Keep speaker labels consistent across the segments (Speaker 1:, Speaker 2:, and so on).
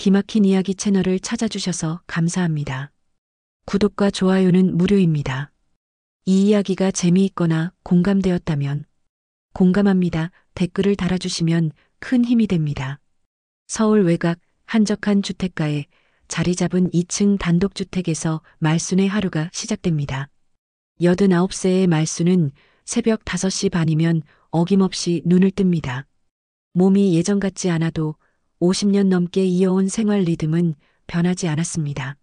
Speaker 1: 기막힌 이야기 채널을 찾아주셔서 감사합니다. 구독과 좋아요는 무료입니다. 이 이야기가 재미있거나 공감되었다면 공감합니다. 댓글을 달아주시면 큰 힘이 됩니다. 서울 외곽 한적한 주택가에 자리 잡은 2층 단독주택에서 말순의 하루가 시작됩니다. 89세의 말순은 새벽 5시 반이면 어김없이 눈을 뜹니다. 몸이 예전 같지 않아도 50년 넘게 이어온 생활 리듬은 변하지 않았습니다.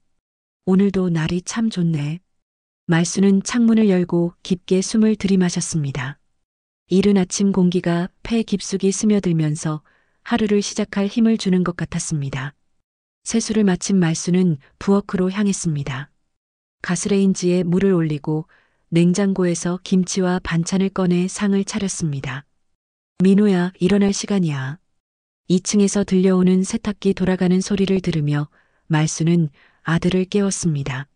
Speaker 1: 오늘도 날이 참 좋네. 말순은 창문을 열고 깊게 숨을 들이마셨습니다. 이른 아침 공기가 폐 깊숙이 스며들면서 하루를 시작할 힘을 주는 것 같았습니다. 세수를 마친 말순은 부엌으로 향했습니다. 가스레인지에 물을 올리고 냉장고에서 김치와 반찬을 꺼내 상을 차렸습니다. 민호야, 일어날 시간이야. 2층에서 들려오는 세탁기 돌아가는 소리를 들으며 말순은 아들을 깨웠습니다.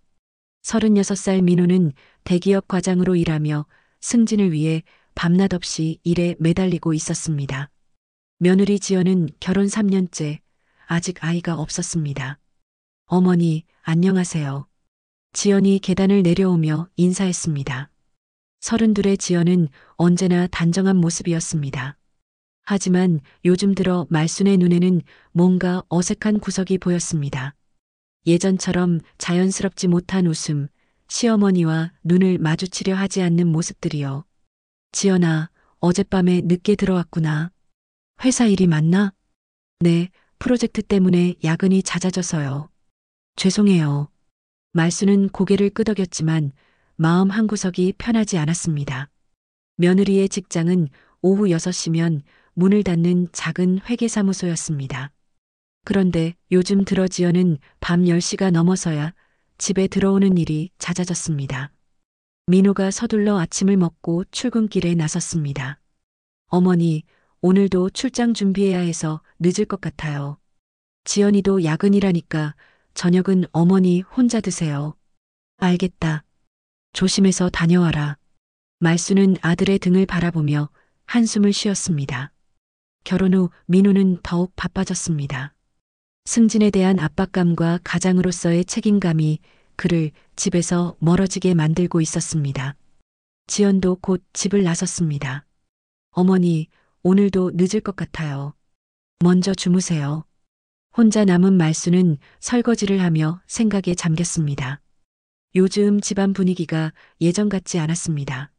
Speaker 1: 36살 민호는 대기업 과장으로 일하며 승진을 위해 밤낮 없이 일에 매달리고 있었습니다. 며느리 지연은 결혼 3년째, 아직 아이가 없었습니다. 어머니, 안녕하세요. 지연이 계단을 내려오며 인사했습니다. 32의 지연은 언제나 단정한 모습이었습니다. 하지만 요즘 들어 말순의 눈에는 뭔가 어색한 구석이 보였습니다. 예전처럼 자연스럽지 못한 웃음, 시어머니와 눈을 마주치려 하지 않는 모습들이요. 지연아, 어젯밤에 늦게 들어왔구나. 회사 일이 많나? 네, 프로젝트 때문에 야근이 잦아져서요. 죄송해요. 말순은 고개를 끄덕였지만 마음 한구석이 편하지 않았습니다. 며느리의 직장은 오후 6시면 문을 닫는 작은 회계사무소였습니다. 그런데 요즘 들어 지연은 밤 10시가 넘어서야 집에 들어오는 일이 잦아졌습니다. 민호가 서둘러 아침을 먹고 출근길에 나섰습니다. 어머니, 오늘도 출장 준비해야 해서 늦을 것 같아요. 지연이도 야근이라니까 저녁은 어머니 혼자 드세요. 알겠다. 조심해서 다녀와라. 말순은 아들의 등을 바라보며 한숨을 쉬었습니다. 결혼 후 민호는 더욱 바빠졌습니다. 승진에 대한 압박감과 가장으로서의 책임감이 그를 집에서 멀어지게 만들고 있었습니다. 지연도 곧 집을 나섰습니다. 어머니, 오늘도 늦을 것 같아요. 먼저 주무세요. 혼자 남은 말순은 설거지를 하며 생각에 잠겼습니다. 요즘 집안 분위기가 예전 같지 않았습니다.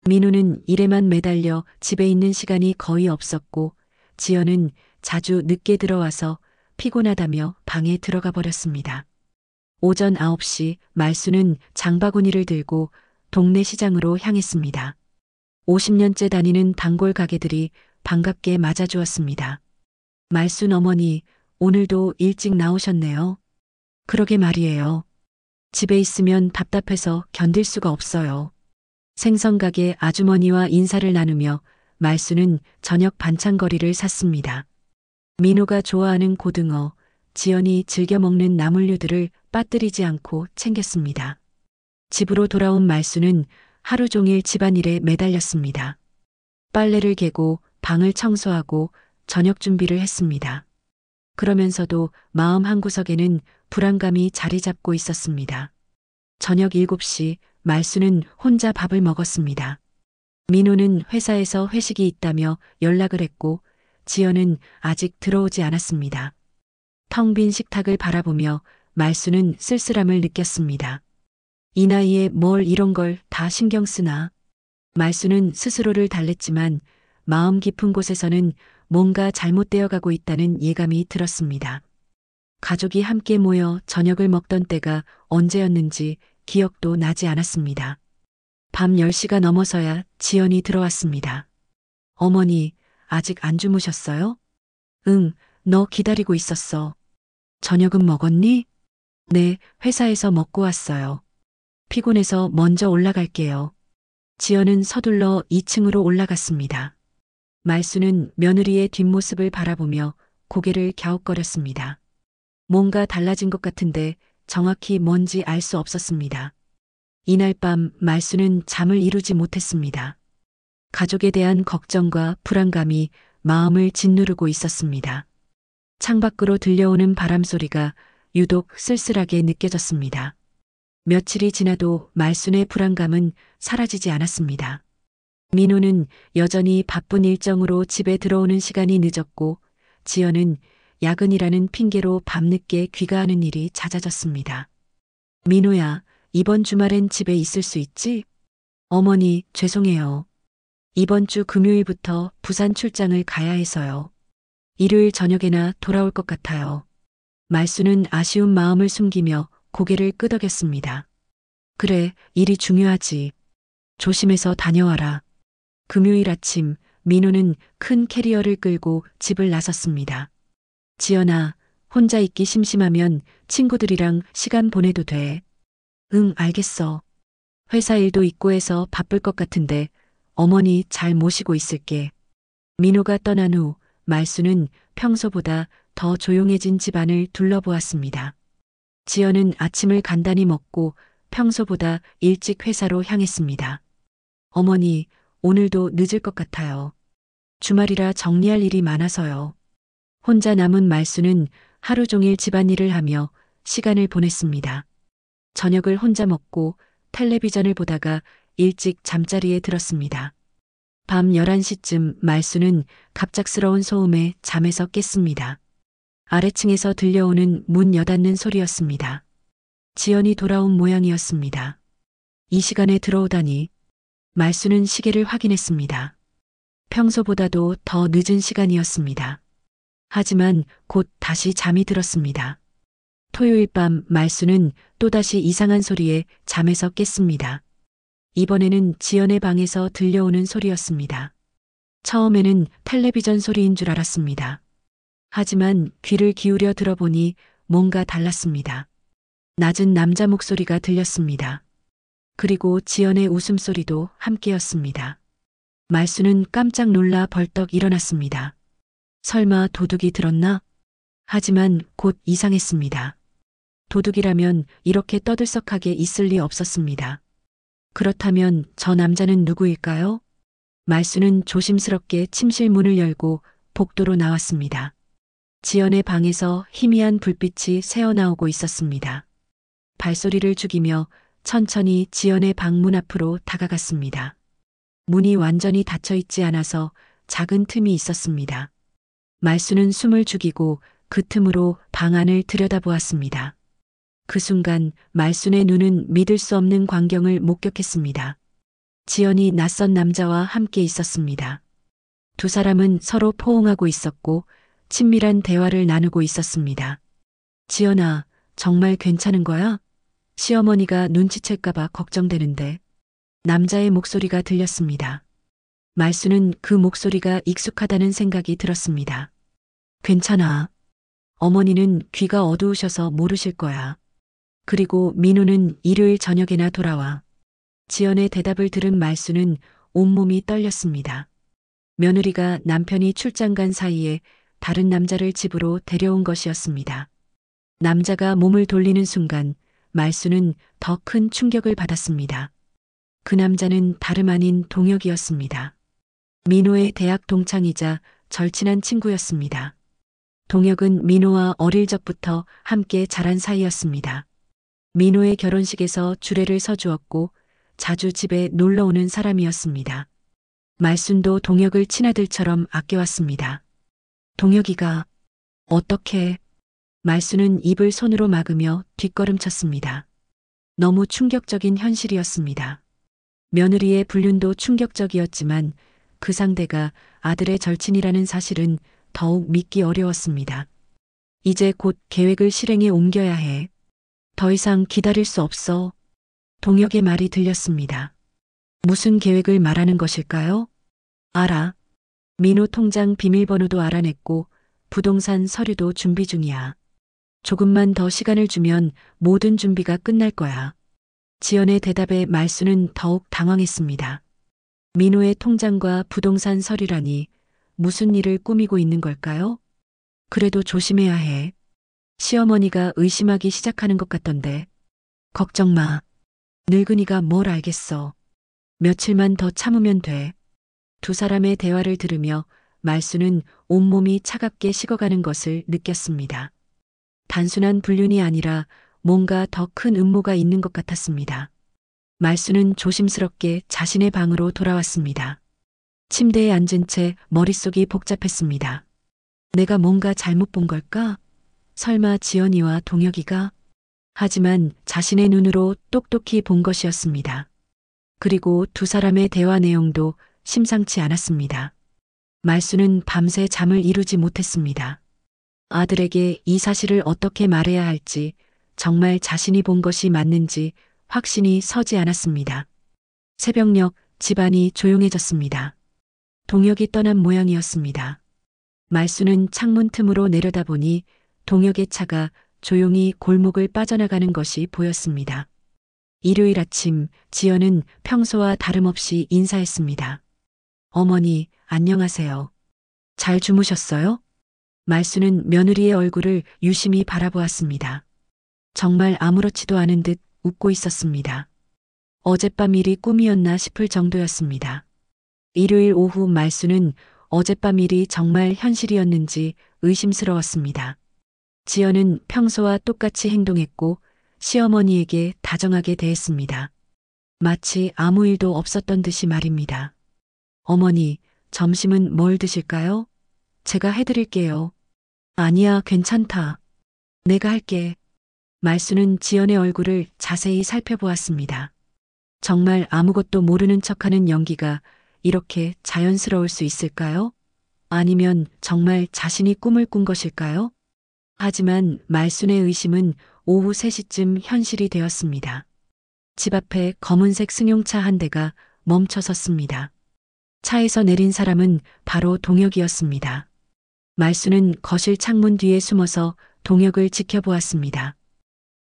Speaker 1: 민호는 일에만 매달려 집에 있는 시간이 거의 없었고 지연은 자주 늦게 들어와서 피곤하다며 방에 들어가 버렸습니다. 오전 9시 말순은 장바구니를 들고 동네 시장으로 향했습니다. 50년째 다니는 단골 가게들이 반갑게 맞아주었습니다. 말순 어머니, 오늘도 일찍 나오셨네요. 그러게 말이에요. 집에 있으면 답답해서 견딜 수가 없어요. 생선가게 아주머니와 인사를 나누며 말순은 저녁 반찬거리를 샀습니다. 민호가 좋아하는 고등어, 지연이 즐겨 먹는 나물류들을 빠뜨리지 않고 챙겼습니다. 집으로 돌아온 말순은 하루 종일 집안일에 매달렸습니다. 빨래를 개고 방을 청소하고 저녁 준비를 했습니다. 그러면서도 마음 한구석에는 불안감이 자리 잡고 있었습니다. 저녁 7시 말순은 혼자 밥을 먹었습니다. 민호는 회사에서 회식이 있다며 연락을 했고 지연은 아직 들어오지 않았습니다. 텅 빈 식탁을 바라보며 말순은 쓸쓸함을 느꼈습니다. 이 나이에 뭘 이런 걸 다 신경 쓰나. 말순은 스스로를 달랬지만 마음 깊은 곳에서는 뭔가 잘못되어 가고 있다는 예감이 들었습니다. 가족이 함께 모여 저녁을 먹던 때가 언제였는지 기억도 나지 않았습니다. 밤 10시가 넘어서야 지연이 들어왔습니다. 어머니, 아직 안 주무셨어요? 응, 너 기다리고 있었어. 저녁은 먹었니? 네, 회사에서 먹고 왔어요. 피곤해서 먼저 올라갈게요. 지연은 서둘러 2층으로 올라갔습니다. 말순은 며느리의 뒷모습을 바라보며 고개를 갸웃거렸습니다. 뭔가 달라진 것 같은데 정확히 뭔지 알 수 없었습니다. 이날 밤 말순은 잠을 이루지 못했습니다. 가족에 대한 걱정과 불안감이 마음을 짓누르고 있었습니다. 창밖으로 들려오는 바람 소리가 유독 쓸쓸하게 느껴졌습니다. 며칠이 지나도 말순의 불안감은 사라지지 않았습니다. 민호는 여전히 바쁜 일정으로 집에 들어오는 시간이 늦었고 지연은 야근이라는 핑계로 밤늦게 귀가하는 일이 잦아졌습니다. 민호야, 이번 주말엔 집에 있을 수 있지? 어머니, 죄송해요. 이번 주 금요일부터 부산 출장을 가야 해서요. 일요일 저녁에나 돌아올 것 같아요. 말순은 아쉬운 마음을 숨기며 고개를 끄덕였습니다. 그래, 일이 중요하지. 조심해서 다녀와라. 금요일 아침, 민호는 큰 캐리어를 끌고 집을 나섰습니다. 지연아, 혼자 있기 심심하면 친구들이랑 시간 보내도 돼. 응, 알겠어. 회사 일도 있고 해서 바쁠 것 같은데 어머니 잘 모시고 있을게. 민호가 떠난 후 말순은 평소보다 더 조용해진 집안을 둘러보았습니다. 지연은 아침을 간단히 먹고 평소보다 일찍 회사로 향했습니다. 어머니, 오늘도 늦을 것 같아요. 주말이라 정리할 일이 많아서요. 혼자 남은 말순은 하루 종일 집안일을 하며 시간을 보냈습니다. 저녁을 혼자 먹고 텔레비전을 보다가 일찍 잠자리에 들었습니다. 밤 11시쯤 말순은 갑작스러운 소음에 잠에서 깼습니다. 아래층에서 들려오는 문 여닫는 소리였습니다. 지연이 돌아온 모양이었습니다. 이 시간에 들어오다니 말순은 시계를 확인했습니다. 평소보다도 더 늦은 시간이었습니다. 하지만 곧 다시 잠이 들었습니다. 토요일 밤 말순은 또다시 이상한 소리에 잠에서 깼습니다. 이번에는 지연의 방에서 들려오는 소리였습니다. 처음에는 텔레비전 소리인 줄 알았습니다. 하지만 귀를 기울여 들어보니 뭔가 달랐습니다. 낮은 남자 목소리가 들렸습니다. 그리고 지연의 웃음소리도 함께였습니다. 말순은 깜짝 놀라 벌떡 일어났습니다. 설마 도둑이 들었나? 하지만 곧 이상했습니다. 도둑이라면 이렇게 떠들썩하게 있을 리 없었습니다. 그렇다면 저 남자는 누구일까요? 말순은 조심스럽게 침실 문을 열고 복도로 나왔습니다. 지연의 방에서 희미한 불빛이 새어나오고 있었습니다. 발소리를 죽이며 천천히 지연의 방문 앞으로 다가갔습니다. 문이 완전히 닫혀 있지 않아서 작은 틈이 있었습니다. 말순은 숨을 죽이고 그 틈으로 방 안을 들여다보았습니다. 그 순간 말순의 눈은 믿을 수 없는 광경을 목격했습니다. 지연이 낯선 남자와 함께 있었습니다. 두 사람은 서로 포옹하고 있었고 친밀한 대화를 나누고 있었습니다. 지연아, 정말 괜찮은 거야? 시어머니가 눈치챌까봐 걱정되는데. 남자의 목소리가 들렸습니다. 말순은 그 목소리가 익숙하다는 생각이 들었습니다. 괜찮아. 어머니는 귀가 어두우셔서 모르실 거야. 그리고 민호는 일요일 저녁에나 돌아와. 지연의 대답을 들은 말순은 온몸이 떨렸습니다. 며느리가 남편이 출장 간 사이에 다른 남자를 집으로 데려온 것이었습니다. 남자가 몸을 돌리는 순간 말순은 더 큰 충격을 받았습니다. 그 남자는 다름 아닌 동혁이었습니다. 민호의 대학 동창이자 절친한 친구였습니다. 동혁은 민호와 어릴 적부터 함께 자란 사이였습니다. 민호의 결혼식에서 주례를 서주었고 자주 집에 놀러 오는 사람이었습니다. 말순도 동혁을 친아들처럼 아껴왔습니다. 동혁이가 어떻게? 말순은 입을 손으로 막으며 뒷걸음쳤습니다. 너무 충격적인 현실이었습니다. 며느리의 불륜도 충격적이었지만 그 상대가 아들의 절친이라는 사실은 더욱 믿기 어려웠습니다. 이제 곧 계획을 실행에 옮겨야 해. 더 이상 기다릴 수 없어. 동혁의 말이 들렸습니다. 무슨 계획을 말하는 것일까요? 알아. 민호 통장 비밀번호도 알아냈고 부동산 서류도 준비 중이야. 조금만 더 시간을 주면 모든 준비가 끝날 거야. 지연의 대답에 말순은 더욱 당황했습니다. 민호의 통장과 부동산 서류라니 무슨 일을 꾸미고 있는 걸까요? 그래도 조심해야 해. 시어머니가 의심하기 시작하는 것 같던데. 걱정 마. 늙은이가 뭘 알겠어. 며칠만 더 참으면 돼. 두 사람의 대화를 들으며 말수는 온몸이 차갑게 식어가는 것을 느꼈습니다. 단순한 불륜이 아니라 뭔가 더 큰 음모가 있는 것 같았습니다. 말수는 조심스럽게 자신의 방으로 돌아왔습니다. 침대에 앉은 채 머릿속이 복잡했습니다. 내가 뭔가 잘못 본 걸까? 설마 지연이와 동혁이가? 하지만 자신의 눈으로 똑똑히 본 것이었습니다. 그리고 두 사람의 대화 내용도 심상치 않았습니다. 말수는 밤새 잠을 이루지 못했습니다. 아들에게 이 사실을 어떻게 말해야 할지, 정말 자신이 본 것이 맞는지 확신이 서지 않았습니다. 새벽녘 집안이 조용해졌습니다. 동혁이 떠난 모양이었습니다. 말수는 창문 틈으로 내려다보니 동혁의 차가 조용히 골목을 빠져나가는 것이 보였습니다. 일요일 아침 지연은 평소와 다름없이 인사했습니다. 어머니, 안녕하세요. 잘 주무셨어요? 말수는 며느리의 얼굴을 유심히 바라보았습니다. 정말 아무렇지도 않은 듯 웃고 있었습니다. 어젯밤 일이 꿈이었나 싶을 정도였습니다. 일요일 오후 말수는 어젯밤 일이 정말 현실이었는지 의심스러웠습니다. 지연은 평소와 똑같이 행동했고 시어머니에게 다정하게 대했습니다. 마치 아무 일도 없었던 듯이 말입니다. 어머니, 점심은 뭘 드실까요? 제가 해드릴게요. 아니야, 괜찮다. 내가 할게. 말수는 지연의 얼굴을 자세히 살펴보았습니다. 정말 아무것도 모르는 척하는 연기가 이렇게 자연스러울 수 있을까요? 아니면 정말 자신이 꿈을 꾼 것일까요? 하지만 말순의 의심은 오후 3시쯤 현실이 되었습니다. 집 앞에 검은색 승용차 한 대가 멈춰 섰습니다. 차에서 내린 사람은 바로 동혁이었습니다. 말수는 거실 창문 뒤에 숨어서 동혁을 지켜보았습니다.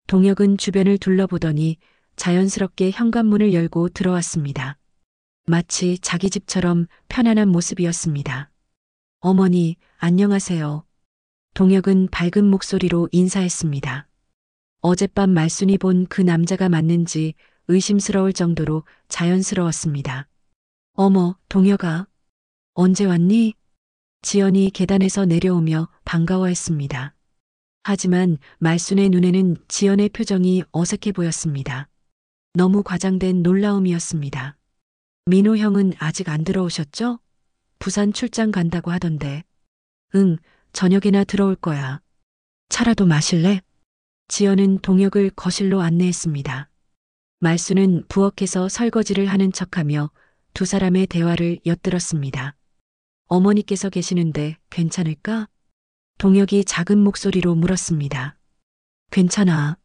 Speaker 1: 동혁은 주변을 둘러보더니 자연스럽게 현관문을 열고 들어왔습니다. 마치 자기 집처럼 편안한 모습이었습니다. 어머니, 안녕하세요. 동혁은 밝은 목소리로 인사했습니다. 어젯밤 말순이 본 그 남자가 맞는지 의심스러울 정도로 자연스러웠습니다. 어머, 동혁아. 언제 왔니? 지연이 계단에서 내려오며 반가워했습니다. 하지만 말순의 눈에는 지연의 표정이 어색해 보였습니다. 너무 과장된 놀라움이었습니다. 민호 형은 아직 안 들어오셨죠? 부산 출장 간다고 하던데. 응, 저녁에나 들어올 거야. 차라도 마실래? 지연은 동혁을 거실로 안내했습니다. 말수는 부엌에서 설거지를 하는 척하며 두 사람의 대화를 엿들었습니다. 어머니께서 계시는데 괜찮을까? 동혁이 작은 목소리로 물었습니다. 괜찮아.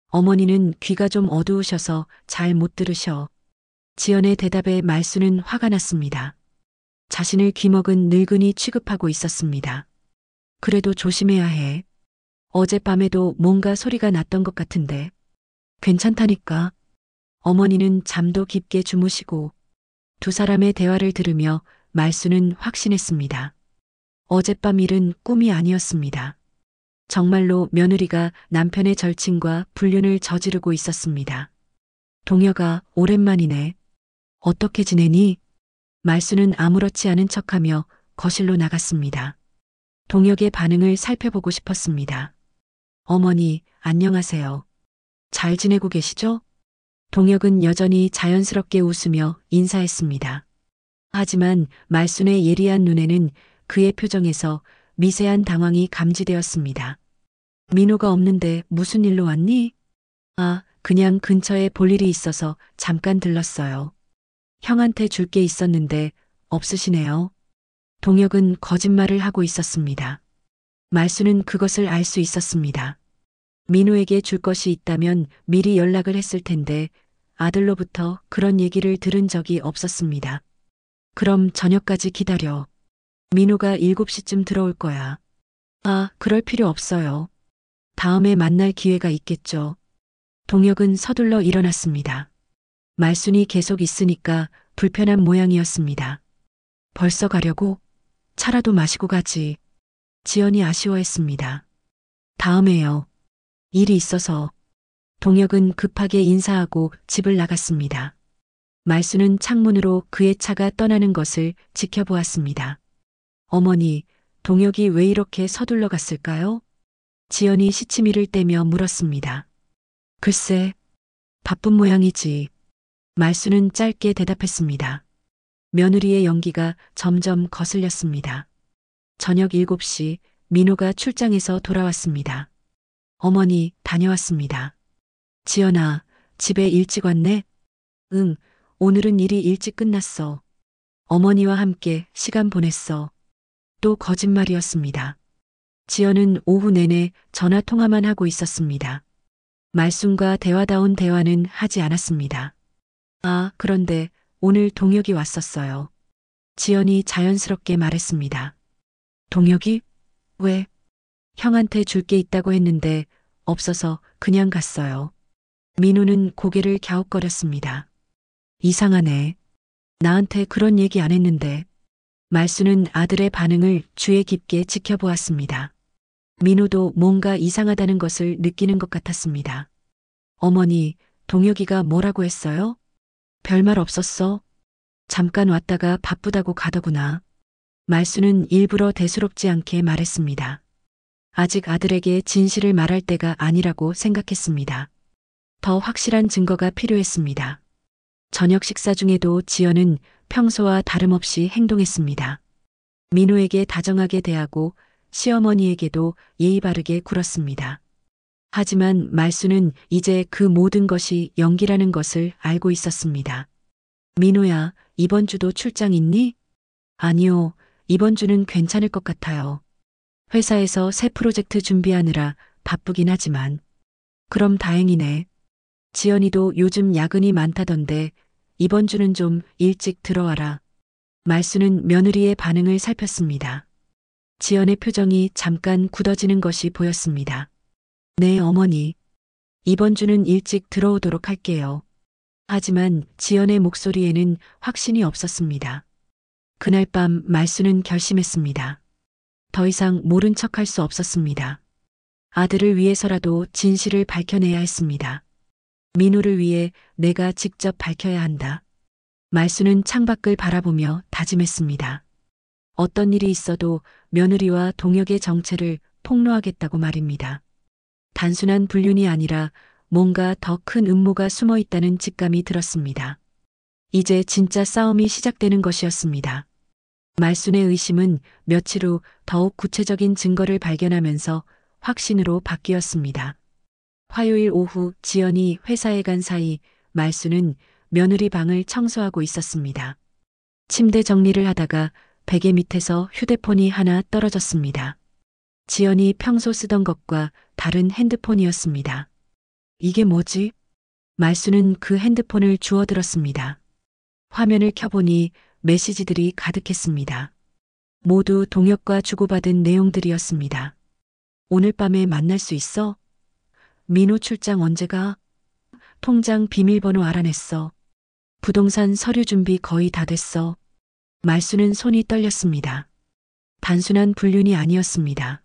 Speaker 1: 어머니는 귀가 좀 어두우셔서 잘 못 들으셔. 지연의 대답에 말수는 화가 났습니다. 자신을 귀먹은 늙은이 취급하고 있었습니다. 그래도 조심해야 해. 어젯밤에도 뭔가 소리가 났던 것 같은데. 괜찮다니까. 어머니는 잠도 깊게 주무시고 두 사람의 대화를 들으며 말수는 확신했습니다. 어젯밤 일은 꿈이 아니었습니다. 정말로 며느리가 남편의 절친과 불륜을 저지르고 있었습니다. 동혁아, 오랜만이네. 어떻게 지내니? 말수는 아무렇지 않은 척하며 거실로 나갔습니다. 동혁의 반응을 살펴보고 싶었습니다. 어머니, 안녕하세요. 잘 지내고 계시죠? 동혁은 여전히 자연스럽게 웃으며 인사했습니다. 하지만 말순의 예리한 눈에는 그의 표정에서 미세한 당황이 감지되었습니다. 민호가 없는데 무슨 일로 왔니? 아, 그냥 근처에 볼 일이 있어서 잠깐 들렀어요. 형한테 줄 게 있었는데 없으시네요. 동혁은 거짓말을 하고 있었습니다. 말수는 그것을 알 수 있었습니다. 민호에게 줄 것이 있다면 미리 연락을 했을 텐데 아들로부터 그런 얘기를 들은 적이 없었습니다. 그럼 저녁까지 기다려. 민호가 7시쯤 들어올 거야. 아, 그럴 필요 없어요. 다음에 만날 기회가 있겠죠. 동혁은 서둘러 일어났습니다. 말순이 계속 있으니까 불편한 모양이었습니다. 벌써 가려고? 차라도 마시고 가지. 지연이 아쉬워했습니다. 다음에요. 일이 있어서. 동혁은 급하게 인사하고 집을 나갔습니다. 말수는 창문으로 그의 차가 떠나는 것을 지켜보았습니다. 어머니, 동혁이 왜 이렇게 서둘러 갔을까요? 지연이 시치미를 떼며 물었습니다. 글쎄, 바쁜 모양이지. 말수는 짧게 대답했습니다. 며느리의 연기가 점점 거슬렸습니다. 저녁 7시 민호가 출장에서 돌아왔습니다. 어머니, 다녀왔습니다. 지연아, 집에 일찍 왔네? 응, 오늘은 일이 일찍 끝났어. 어머니와 함께 시간 보냈어. 또 거짓말이었습니다. 지연은 오후 내내 전화 통화만 하고 있었습니다. 말순과 대화다운 대화는 하지 않았습니다. 아, 그런데 오늘 동혁이 왔었어요. 지연이 자연스럽게 말했습니다. 동혁이? 왜? 형한테 줄 게 있다고 했는데 없어서 그냥 갔어요. 민호는 고개를 갸웃거렸습니다. 이상하네. 나한테 그런 얘기 안 했는데. 말수는 아들의 반응을 주의 깊게 지켜보았습니다. 민호도 뭔가 이상하다는 것을 느끼는 것 같았습니다. 어머니, 동혁이가 뭐라고 했어요? 별말 없었어. 잠깐 왔다가 바쁘다고 가더구나. 말수는 일부러 대수롭지 않게 말했습니다. 아직 아들에게 진실을 말할 때가 아니라고 생각했습니다. 더 확실한 증거가 필요했습니다. 저녁 식사 중에도 지연은 평소와 다름없이 행동했습니다. 민호에게 다정하게 대하고 시어머니에게도 예의 바르게 굴었습니다. 하지만 말수는 이제 그 모든 것이 연기라는 것을 알고 있었습니다. 민호야, 이번 주도 출장 있니? 아니요, 이번 주는 괜찮을 것 같아요. 회사에서 새 프로젝트 준비하느라 바쁘긴 하지만. 그럼 다행이네. 지연이도 요즘 야근이 많다던데 이번 주는 좀 일찍 들어와라. 말수는 며느리의 반응을 살폈습니다. 지연의 표정이 잠깐 굳어지는 것이 보였습니다. 네, 어머니. 이번 주는 일찍 들어오도록 할게요. 하지만 지연의 목소리에는 확신이 없었습니다. 그날 밤 말수는 결심했습니다. 더 이상 모른 척할 수 없었습니다. 아들을 위해서라도 진실을 밝혀내야 했습니다. 민호를 위해 내가 직접 밝혀야 한다. 말수는 창밖을 바라보며 다짐했습니다. 어떤 일이 있어도 며느리와 동혁의 정체를 폭로하겠다고 말입니다. 단순한 불륜이 아니라 뭔가 더 큰 음모가 숨어 있다는 직감이 들었습니다. 이제 진짜 싸움이 시작되는 것이었습니다. 말순의 의심은 며칠 후 더욱 구체적인 증거를 발견하면서 확신으로 바뀌었습니다. 화요일 오후 지연이 회사에 간 사이 말수는 며느리 방을 청소하고 있었습니다. 침대 정리를 하다가 베개 밑에서 휴대폰이 하나 떨어졌습니다. 지연이 평소 쓰던 것과 다른 핸드폰이었습니다. 이게 뭐지? 말수는 그 핸드폰을 주워들었습니다. 화면을 켜보니 메시지들이 가득했습니다. 모두 동혁과 주고받은 내용들이었습니다. 오늘 밤에 만날 수 있어? 민호 출장 언제 가? 통장 비밀번호 알아냈어. 부동산 서류 준비 거의 다 됐어. 말수는 손이 떨렸습니다. 단순한 불륜이 아니었습니다.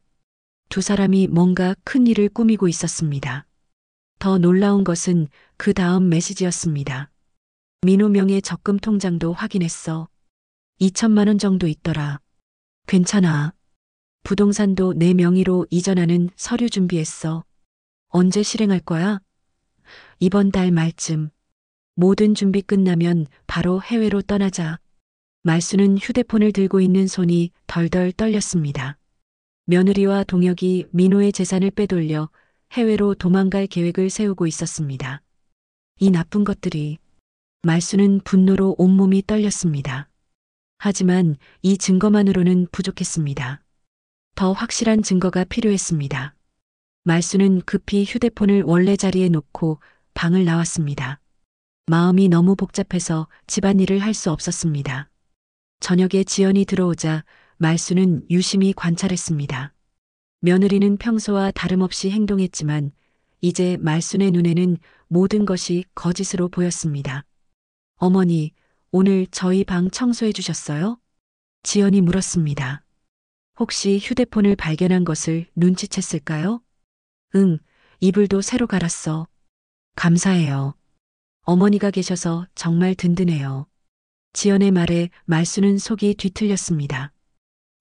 Speaker 1: 두 사람이 뭔가 큰 일을 꾸미고 있었습니다. 더 놀라운 것은 그 다음 메시지였습니다. 민호 명의 적금 통장도 확인했어. 2천만 원 정도 있더라. 괜찮아. 부동산도 내 명의로 이전하는 서류 준비했어. 언제 실행할 거야? 이번 달 말쯤. 모든 준비 끝나면 바로 해외로 떠나자. 말수는 휴대폰을 들고 있는 손이 덜덜 떨렸습니다. 며느리와 동혁이 민호의 재산을 빼돌려 해외로 도망갈 계획을 세우고 있었습니다. 이 나쁜 것들이. 말수는 분노로 온몸이 떨렸습니다. 하지만 이 증거만으로는 부족했습니다. 더 확실한 증거가 필요했습니다. 말수는 급히 휴대폰을 원래 자리에 놓고 방을 나왔습니다. 마음이 너무 복잡해서 집안일을 할 수 없었습니다. 저녁에 지연이 들어오자 말수는 유심히 관찰했습니다. 며느리는 평소와 다름없이 행동했지만 이제 말순의 눈에는 모든 것이 거짓으로 보였습니다. 어머니, 오늘 저희 방 청소해 주셨어요? 지연이 물었습니다. 혹시 휴대폰을 발견한 것을 눈치챘을까요? 응, 이불도 새로 갈았어. 감사해요. 어머니가 계셔서 정말 든든해요. 지연의 말에 말수는 속이 뒤틀렸습니다.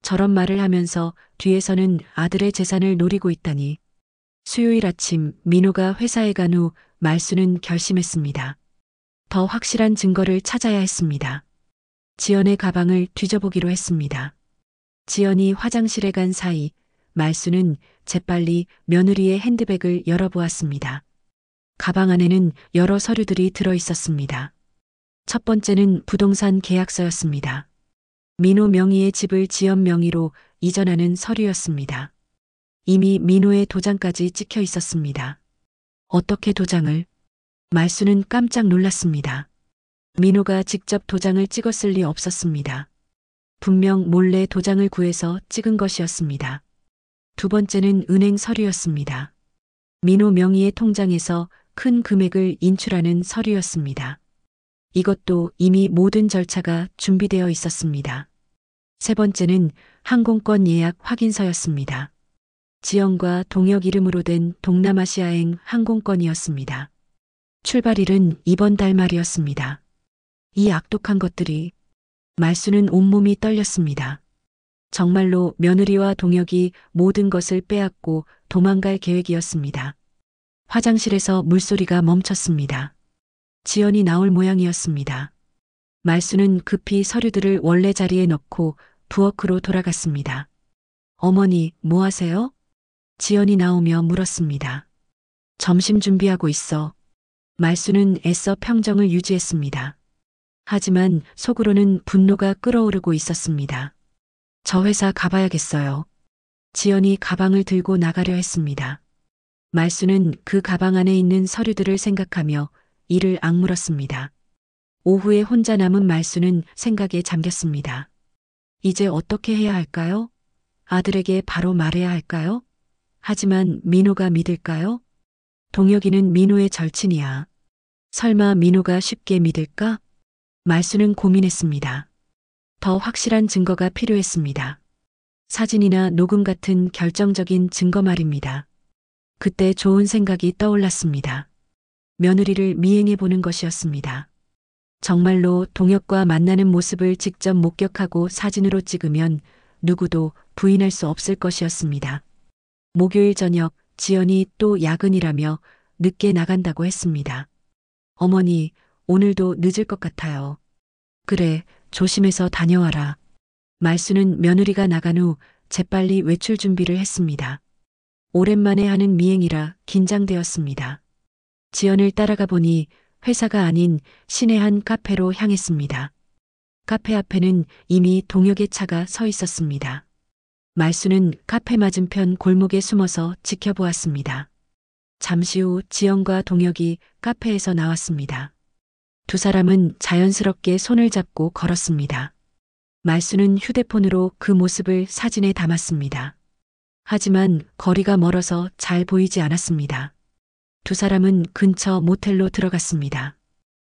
Speaker 1: 저런 말을 하면서 뒤에서는 아들의 재산을 노리고 있다니. 수요일 아침 민호가 회사에 간 후 말수는 결심했습니다. 더 확실한 증거를 찾아야 했습니다. 지연의 가방을 뒤져보기로 했습니다. 지연이 화장실에 간 사이 말수는 재빨리 며느리의 핸드백을 열어보았습니다. 가방 안에는 여러 서류들이 들어 있었습니다. 첫 번째는 부동산 계약서였습니다. 민호 명의의 집을 지연 명의로 이전하는 서류였습니다. 이미 민호의 도장까지 찍혀 있었습니다. 어떻게 도장을? 말수는 깜짝 놀랐습니다. 민호가 직접 도장을 찍었을 리 없었습니다. 분명 몰래 도장을 구해서 찍은 것이었습니다. 두 번째는 은행 서류였습니다. 민호 명의의 통장에서 큰 금액을 인출하는 서류였습니다. 이것도 이미 모든 절차가 준비되어 있었습니다. 세 번째는 항공권 예약 확인서였습니다. 지연과 동혁 이름으로 된 동남아시아행 항공권이었습니다. 출발일은 이번 달 말이었습니다. 이 악독한 것들이. 말수는 온몸이 떨렸습니다. 정말로 며느리와 동혁이 모든 것을 빼앗고 도망갈 계획이었습니다. 화장실에서 물소리가 멈췄습니다. 지연이 나올 모양이었습니다. 말수는 급히 서류들을 원래 자리에 넣고 부엌으로 돌아갔습니다. 어머니, 뭐 하세요? 지연이 나오며 물었습니다. 점심 준비하고 있어. 말수는 애써 평정을 유지했습니다. 하지만 속으로는 분노가 끓어오르고 있었습니다. 저 회사 가봐야겠어요. 지연이 가방을 들고 나가려 했습니다. 말수는 그 가방 안에 있는 서류들을 생각하며 이를 악물었습니다. 오후에 혼자 남은 말수는 생각에 잠겼습니다. 이제 어떻게 해야 할까요? 아들에게 바로 말해야 할까요? 하지만 민호가 믿을까요? 동혁이는 민호의 절친이야. 설마 민호가 쉽게 믿을까? 말수는 고민했습니다. 더 확실한 증거가 필요했습니다. 사진이나 녹음 같은 결정적인 증거 말입니다. 그때 좋은 생각이 떠올랐습니다. 며느리를 미행해 보는 것이었습니다. 정말로 동혁과 만나는 모습을 직접 목격하고 사진으로 찍으면 누구도 부인할 수 없을 것이었습니다. 목요일 저녁 지연이 또 야근이라며 늦게 나간다고 했습니다. 어머니, 오늘도 늦을 것 같아요. 그래, 조심해서 다녀와라. 말수는 며느리가 나간 후 재빨리 외출 준비를 했습니다. 오랜만에 하는 미행이라 긴장되었습니다. 지연을 따라가 보니 회사가 아닌 시내 한 카페로 향했습니다. 카페 앞에는 이미 동혁의 차가 서 있었습니다. 말수는 카페 맞은편 골목에 숨어서 지켜보았습니다. 잠시 후 지연과 동혁이 카페에서 나왔습니다. 두 사람은 자연스럽게 손을 잡고 걸었습니다. 말수는 휴대폰으로 그 모습을 사진에 담았습니다. 하지만 거리가 멀어서 잘 보이지 않았습니다. 두 사람은 근처 모텔로 들어갔습니다.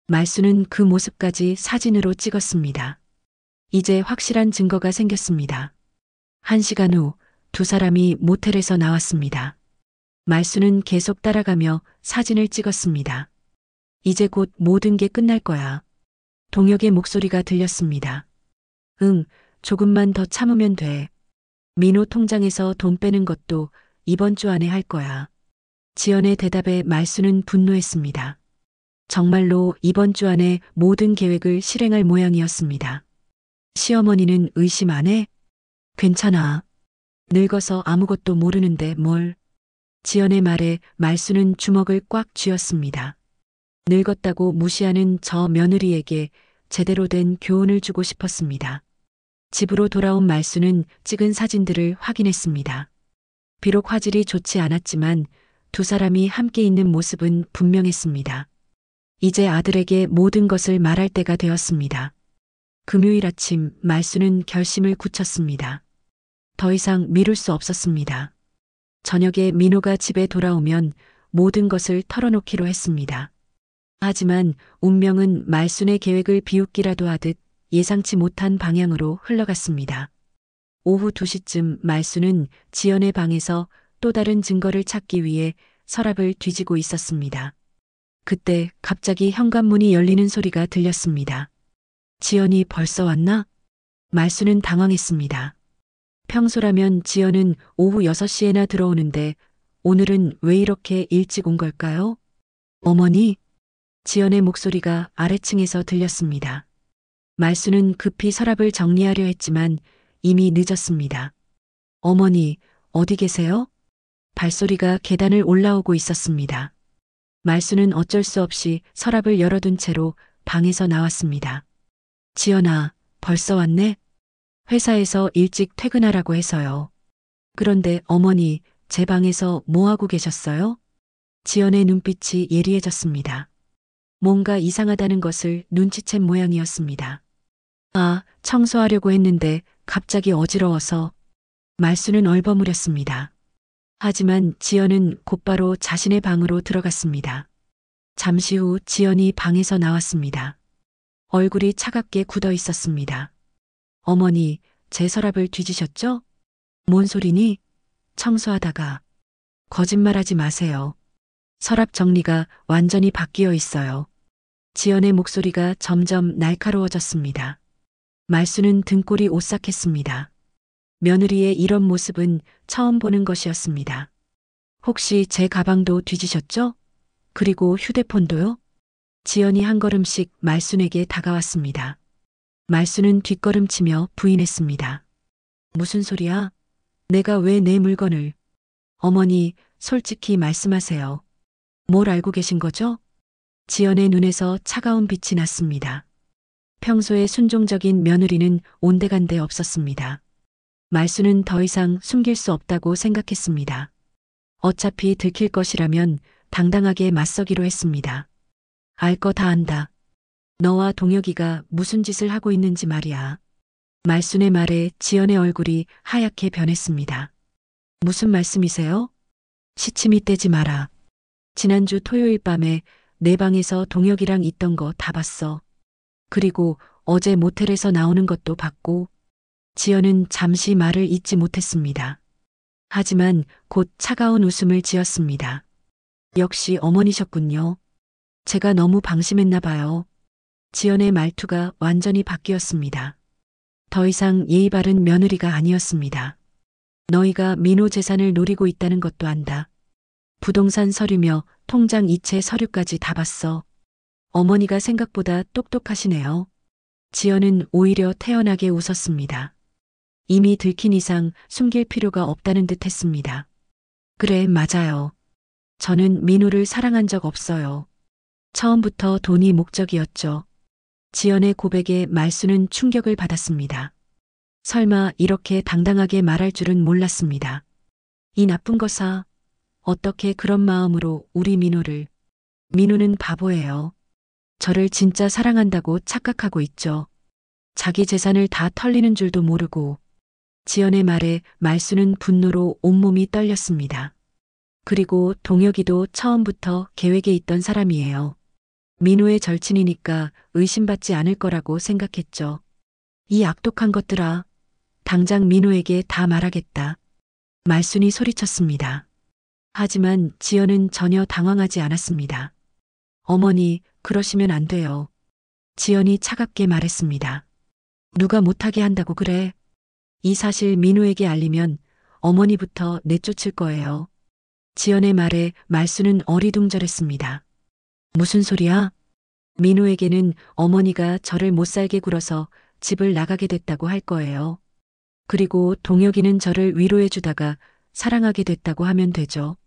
Speaker 1: 말수는 그 모습까지 사진으로 찍었습니다. 이제 확실한 증거가 생겼습니다. 1시간 후 두 사람이 모텔에서 나왔습니다. 말수는 계속 따라가며 사진을 찍었습니다. 이제 곧 모든 게 끝날 거야. 동혁의 목소리가 들렸습니다. 응, 조금만 더 참으면 돼. 민호 통장에서 돈 빼는 것도 이번 주 안에 할 거야. 지연의 대답에 말수는 분노했습니다. 정말로 이번 주 안에 모든 계획을 실행할 모양이었습니다. 시어머니는 의심 안 해? 괜찮아. 늙어서 아무것도 모르는데 뭘. 지연의 말에 말수는 주먹을 꽉 쥐었습니다. 늙었다고 무시하는 저 며느리에게 제대로 된 교훈을 주고 싶었습니다. 집으로 돌아온 말수는 찍은 사진들을 확인했습니다. 비록 화질이 좋지 않았지만 두 사람이 함께 있는 모습은 분명했습니다. 이제 아들에게 모든 것을 말할 때가 되었습니다. 금요일 아침 말수는 결심을 굳혔습니다. 더 이상 미룰 수 없었습니다. 저녁에 민호가 집에 돌아오면 모든 것을 털어놓기로 했습니다. 하지만 운명은 말순의 계획을 비웃기라도 하듯 예상치 못한 방향으로 흘러갔습니다. 오후 2시쯤 말순은 지연의 방에서 또 다른 증거를 찾기 위해 서랍을 뒤지고 있었습니다. 그때 갑자기 현관문이 열리는 소리가 들렸습니다. 지연이 벌써 왔나? 말순은 당황했습니다. 평소라면 지연은 오후 6시에나 들어오는데 오늘은 왜 이렇게 일찍 온 걸까요? 어머니? 지연의 목소리가 아래층에서 들렸습니다. 말수는 급히 서랍을 정리하려 했지만 이미 늦었습니다. 어머니, 어디 계세요? 발소리가 계단을 올라오고 있었습니다. 말수는 어쩔 수 없이 서랍을 열어둔 채로 방에서 나왔습니다. 지연아, 벌써 왔네? 회사에서 일찍 퇴근하라고 해서요. 그런데 어머니, 제 방에서 뭐 하고 계셨어요? 지연의 눈빛이 예리해졌습니다. 뭔가 이상하다는 것을 눈치챈 모양이었습니다. 아, 청소하려고 했는데 갑자기 어지러워서. 말수는 얼버무렸습니다. 하지만 지연은 곧바로 자신의 방으로 들어갔습니다. 잠시 후 지연이 방에서 나왔습니다. 얼굴이 차갑게 굳어 있었습니다. 어머니, 제 서랍을 뒤지셨죠? 뭔 소리니? 청소하다가. 거짓말하지 마세요. 서랍 정리가 완전히 바뀌어 있어요. 지연의 목소리가 점점 날카로워졌습니다. 말수는 등골이 오싹했습니다. 며느리의 이런 모습은 처음 보는 것이었습니다. 혹시 제 가방도 뒤지셨죠? 그리고 휴대폰도요? 지연이 한 걸음씩 말순에게 다가왔습니다. 말수는 뒷걸음치며 부인했습니다. 무슨 소리야? 내가 왜 내 물건을? 어머니, 솔직히 말씀하세요. 뭘 알고 계신 거죠? 지연의 눈에서 차가운 빛이 났습니다. 평소에 순종적인 며느리는 온데간데 없었습니다. 말수는 더 이상 숨길 수 없다고 생각했습니다. 어차피 들킬 것이라면 당당하게 맞서기로 했습니다. 알 거 다 안다. 너와 동혁이가 무슨 짓을 하고 있는지 말이야. 말순의 말에 지연의 얼굴이 하얗게 변했습니다. 무슨 말씀이세요? 시침이 떼지 마라. 지난주 토요일 밤에 내 방에서 동혁이랑 있던 거 다 봤어. 그리고 어제 모텔에서 나오는 것도 봤고. 지연은 잠시 말을 잇지 못했습니다. 하지만 곧 차가운 웃음을 지었습니다. 역시 어머니셨군요. 제가 너무 방심했나 봐요. 지연의 말투가 완전히 바뀌었습니다. 더 이상 예의 바른 며느리가 아니었습니다. 너희가 민호 재산을 노리고 있다는 것도 안다. 부동산 서류며 통장 이체 서류까지 다 봤어. 어머니가 생각보다 똑똑하시네요. 지연은 오히려 태연하게 웃었습니다. 이미 들킨 이상 숨길 필요가 없다는 듯 했습니다. 그래, 맞아요. 저는 민호를 사랑한 적 없어요. 처음부터 돈이 목적이었죠. 지연의 고백에 말수는 충격을 받았습니다. 설마 이렇게 당당하게 말할 줄은 몰랐습니다. 이 나쁜 거사, 어떻게 그런 마음으로 우리 민호를. 민호는 바보예요. 저를 진짜 사랑한다고 착각하고 있죠. 자기 재산을 다 털리는 줄도 모르고. 지연의 말에 말수는 분노로 온몸이 떨렸습니다. 그리고 동혁이도 처음부터 계획에 있던 사람이에요. 민호의 절친이니까 의심받지 않을 거라고 생각했죠. 이 악독한 것들아, 당장 민호에게 다 말하겠다. 말순이 소리쳤습니다. 하지만 지연은 전혀 당황하지 않았습니다. 어머니, 그러시면 안 돼요. 지연이 차갑게 말했습니다. 누가 못하게 한다고 그래? 이 사실 민호에게 알리면 어머니부터 내쫓을 거예요. 지연의 말에 말수는 어리둥절했습니다. 무슨 소리야? 민호에게는 어머니가 저를 못살게 굴어서 집을 나가게 됐다고 할 거예요. 그리고 동혁이는 저를 위로해주다가 사랑하게 됐다고 하면 되죠.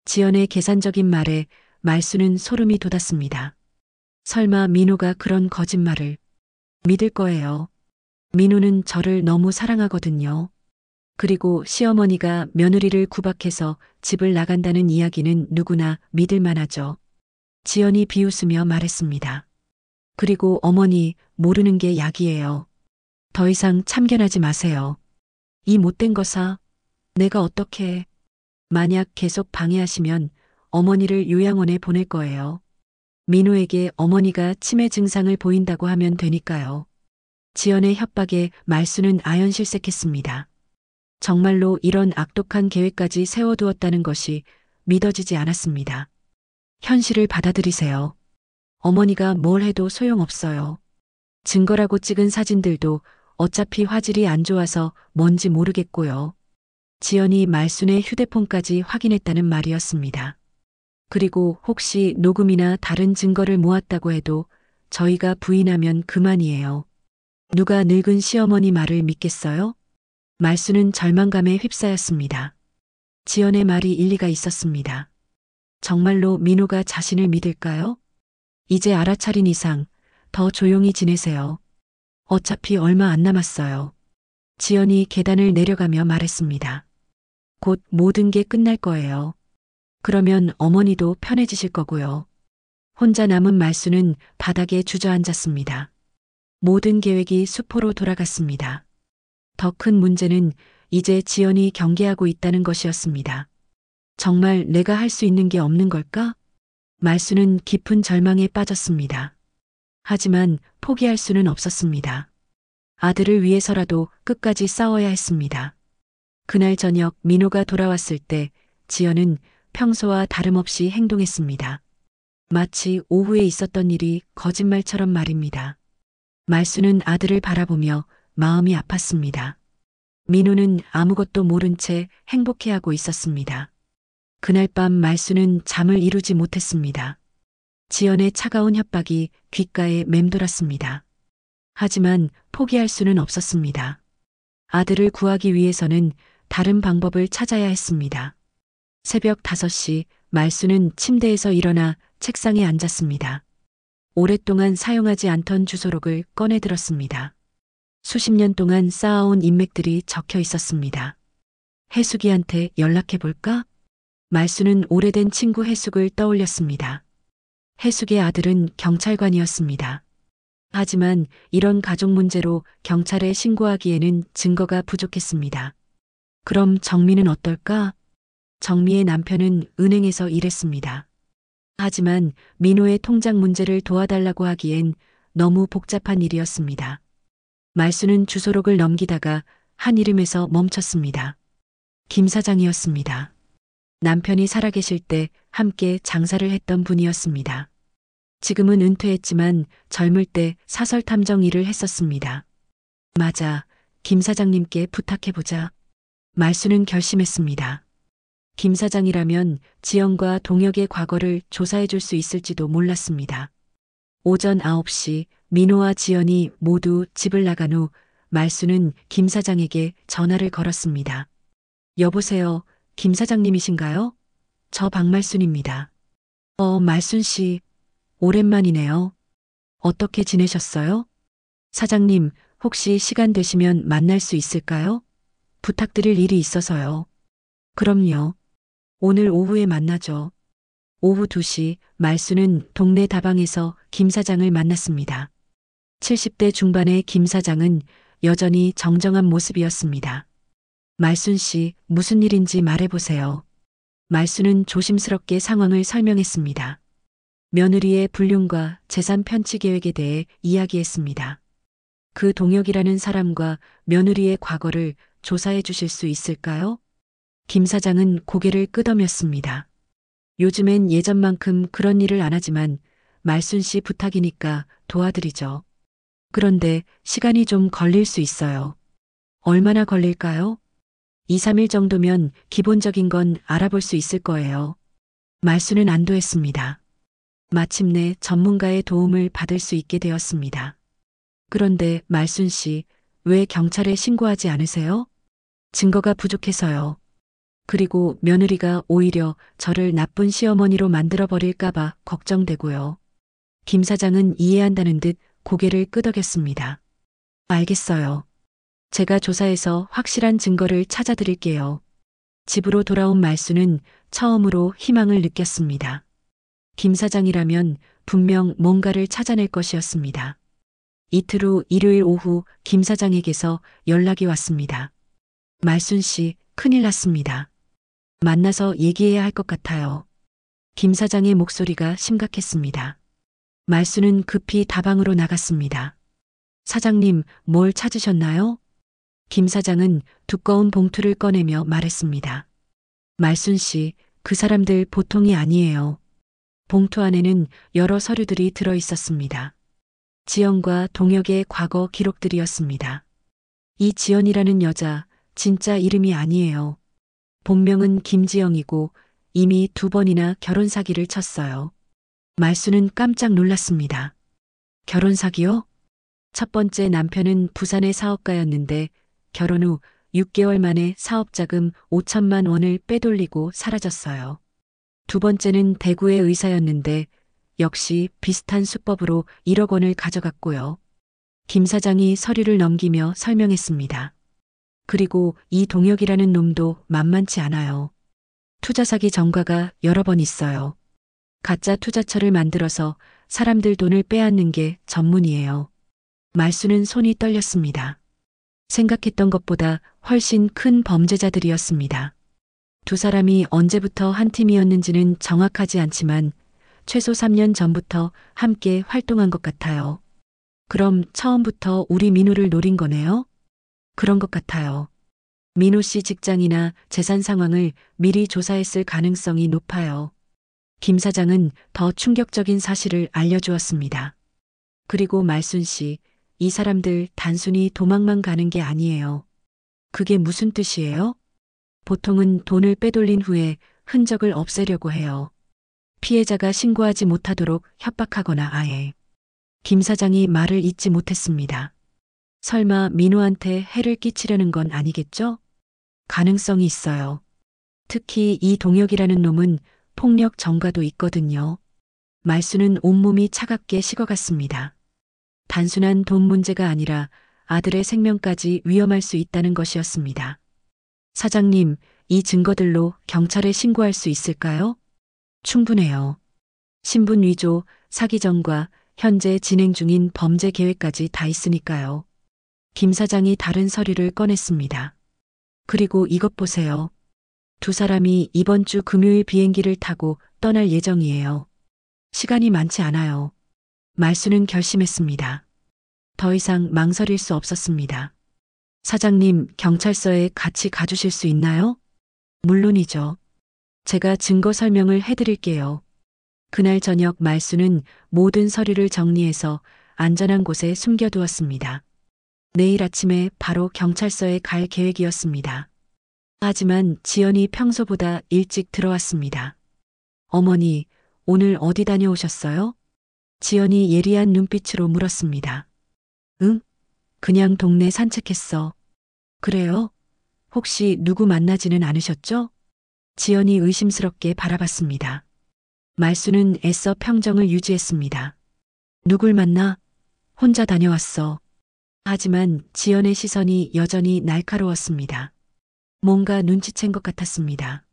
Speaker 1: 지연의 계산적인 말에 말수는 소름이 돋았습니다. 설마 민호가 그런 거짓말을 믿을 거예요. 민호는 저를 너무 사랑하거든요. 그리고 시어머니가 며느리를 구박해서 집을 나간다는 이야기는 누구나 믿을 만하죠. 지연이 비웃으며 말했습니다. 그리고 어머니, 모르는 게 약이에요. 더 이상 참견하지 마세요. 이 못된 거사, 내가 어떻게 해. 만약 계속 방해하시면 어머니를 요양원에 보낼 거예요. 민호에게 어머니가 치매 증상을 보인다고 하면 되니까요. 지연의 협박에 말수는 아연실색했습니다. 정말로 이런 악독한 계획까지 세워두었다는 것이 믿어지지 않았습니다. 현실을 받아들이세요. 어머니가 뭘 해도 소용없어요. 증거라고 찍은 사진들도 어차피 화질이 안 좋아서 뭔지 모르겠고요. 지연이 말순의 휴대폰까지 확인했다는 말이었습니다. 그리고 혹시 녹음이나 다른 증거를 모았다고 해도 저희가 부인하면 그만이에요. 누가 늙은 시어머니 말을 믿겠어요? 말순은 절망감에 휩싸였습니다. 지연의 말이 일리가 있었습니다. 정말로 민호가 자신을 믿을까요? 이제 알아차린 이상 더 조용히 지내세요. 어차피 얼마 안 남았어요. 지연이 계단을 내려가며 말했습니다. 곧 모든 게 끝날 거예요. 그러면 어머니도 편해지실 거고요. 혼자 남은 말순은 바닥에 주저앉았습니다. 모든 계획이 수포로 돌아갔습니다. 더 큰 문제는 이제 지연이 경계하고 있다는 것이었습니다. 정말 내가 할 수 있는 게 없는 걸까? 말순은 깊은 절망에 빠졌습니다. 하지만 포기할 수는 없었습니다. 아들을 위해서라도 끝까지 싸워야 했습니다. 그날 저녁 민호가 돌아왔을 때 지연은 평소와 다름없이 행동했습니다. 마치 오후에 있었던 일이 거짓말처럼 말입니다. 말순은 아들을 바라보며 마음이 아팠습니다. 민호는 아무것도 모른 채 행복해하고 있었습니다. 그날 밤 말순은 잠을 이루지 못했습니다. 지연의 차가운 협박이 귓가에 맴돌았습니다. 하지만 포기할 수는 없었습니다. 아들을 구하기 위해서는 다른 방법을 찾아야 했습니다. 새벽 5시 말순은 침대에서 일어나 책상에 앉았습니다. 오랫동안 사용하지 않던 주소록을 꺼내 들었습니다. 수십 년 동안 쌓아온 인맥들이 적혀 있었습니다. 해숙이한테 연락해 볼까? 말순은 오래된 친구 해숙을 떠올렸습니다. 해숙의 아들은 경찰관이었습니다. 하지만 이런 가족 문제로 경찰에 신고하기에는 증거가 부족했습니다. 그럼 정미는 어떨까? 정미의 남편은 은행에서 일했습니다. 하지만 민호의 통장 문제를 도와달라고 하기엔 너무 복잡한 일이었습니다. 말순은 주소록을 넘기다가 한 이름에서 멈췄습니다. 김 사장이었습니다. 남편이 살아계실 때 함께 장사를 했던 분이었습니다. 지금은 은퇴했지만 젊을 때 사설 탐정 일을 했었습니다. 맞아, 김 사장님께 부탁해보자. 말순은 결심했습니다. 김 사장이라면 지연과 동혁의 과거를 조사해 줄 수 있을지도 몰랐습니다. 오전 9시 민호와 지연이 모두 집을 나간 후 말순은 김 사장에게 전화를 걸었습니다. 여보세요, 김 사장님이신가요? 저 박말순입니다. 말순 씨, 오랜만이네요. 어떻게 지내셨어요? 사장님, 혹시 시간 되시면 만날 수 있을까요? 부탁드릴 일이 있어서요. 그럼요. 오늘 오후에 만나죠. 오후 2시 말순은 동네 다방에서 김 사장을 만났습니다. 70대 중반의 김 사장은 여전히 정정한 모습이었습니다. 말순 씨, 무슨 일인지 말해보세요. 말순은 조심스럽게 상황을 설명했습니다. 며느리의 불륜과 재산 편취 계획에 대해 이야기했습니다. 그 동혁이라는 사람과 며느리의 과거를 조사해 주실 수 있을까요? 김 사장은 고개를 끄덕였습니다. 요즘엔 예전만큼 그런 일을 안 하지만 말순 씨 부탁이니까 도와드리죠. 그런데 시간이 좀 걸릴 수 있어요. 얼마나 걸릴까요? 2, 3일 정도면 기본적인 건 알아볼 수 있을 거예요. 말순은 안도했습니다. 마침내 전문가의 도움을 받을 수 있게 되었습니다. 그런데 말순 씨, 왜 경찰에 신고하지 않으세요? 증거가 부족해서요. 그리고 며느리가 오히려 저를 나쁜 시어머니로 만들어버릴까봐 걱정되고요. 김 사장은 이해한다는 듯 고개를 끄덕였습니다. 알겠어요. 제가 조사해서 확실한 증거를 찾아드릴게요. 집으로 돌아온 말순은 처음으로 희망을 느꼈습니다. 김 사장이라면 분명 뭔가를 찾아낼 것이었습니다. 이틀 후 일요일 오후 김 사장에게서 연락이 왔습니다. 말순 씨, 큰일 났습니다. 만나서 얘기해야 할 것 같아요. 김 사장의 목소리가 심각했습니다. 말순은 급히 다방으로 나갔습니다. 사장님, 뭘 찾으셨나요? 김 사장은 두꺼운 봉투를 꺼내며 말했습니다. 말순 씨, 그 사람들 보통이 아니에요. 봉투 안에는 여러 서류들이 들어 있었습니다. 지연과 동혁의 과거 기록들이었습니다. 이 지연이라는 여자 진짜 이름이 아니에요. 본명은 김지영이고 이미 2번이나 결혼 사기를 쳤어요. 말수는 깜짝 놀랐습니다. 결혼 사기요? 첫 번째 남편은 부산의 사업가였는데 결혼 후 6개월 만에 사업자금 5천만 원을 빼돌리고 사라졌어요. 두 번째는 대구의 의사였는데 역시 비슷한 수법으로 1억 원을 가져갔고요. 김 사장이 서류를 넘기며 설명했습니다. 그리고 이 동혁이라는 놈도 만만치 않아요. 투자 사기 전과가 여러 번 있어요. 가짜 투자처를 만들어서 사람들 돈을 빼앗는 게 전문이에요. 말수는 손이 떨렸습니다. 생각했던 것보다 훨씬 큰 범죄자들이었습니다. 두 사람이 언제부터 한 팀이었는지는 정확하지 않지만 최소 3년 전부터 함께 활동한 것 같아요. 그럼 처음부터 우리 민호를 노린 거네요? 그런 것 같아요. 민호 씨 직장이나 재산 상황을 미리 조사했을 가능성이 높아요. 김 사장은 더 충격적인 사실을 알려주었습니다. 그리고 말순 씨, 이 사람들 단순히 도망만 가는 게 아니에요. 그게 무슨 뜻이에요? 보통은 돈을 빼돌린 후에 흔적을 없애려고 해요. 피해자가 신고하지 못하도록 협박하거나 아예. 김 사장이 말을 잇지 못했습니다. 설마 민호한테 해를 끼치려는 건 아니겠죠? 가능성이 있어요. 특히 이 동혁이라는 놈은 폭력 전과도 있거든요. 말수는 온몸이 차갑게 식어갔습니다. 단순한 돈 문제가 아니라 아들의 생명까지 위험할 수 있다는 것이었습니다. 사장님, 이 증거들로 경찰에 신고할 수 있을까요? 충분해요. 신분 위조, 사기 전과 현재 진행 중인 범죄 계획까지 다 있으니까요. 김 사장이 다른 서류를 꺼냈습니다. 그리고 이것 보세요. 두 사람이 이번 주 금요일 비행기를 타고 떠날 예정이에요. 시간이 많지 않아요. 말수는 결심했습니다. 더 이상 망설일 수 없었습니다. 사장님, 경찰서에 같이 가주실 수 있나요? 물론이죠. 제가 증거 설명을 해드릴게요. 그날 저녁 말수는 모든 서류를 정리해서 안전한 곳에 숨겨두었습니다. 내일 아침에 바로 경찰서에 갈 계획이었습니다. 하지만 지연이 평소보다 일찍 들어왔습니다. 어머니, 오늘 어디 다녀오셨어요? 지연이 예리한 눈빛으로 물었습니다. 응? 그냥 동네 산책했어. 그래요? 혹시 누구 만나지는 않으셨죠? 지연이 의심스럽게 바라봤습니다. 말수는 애써 평정을 유지했습니다. 누굴 만나? 혼자 다녀왔어. 하지만 지연의 시선이 여전히 날카로웠습니다. 뭔가 눈치챈 것 같았습니다.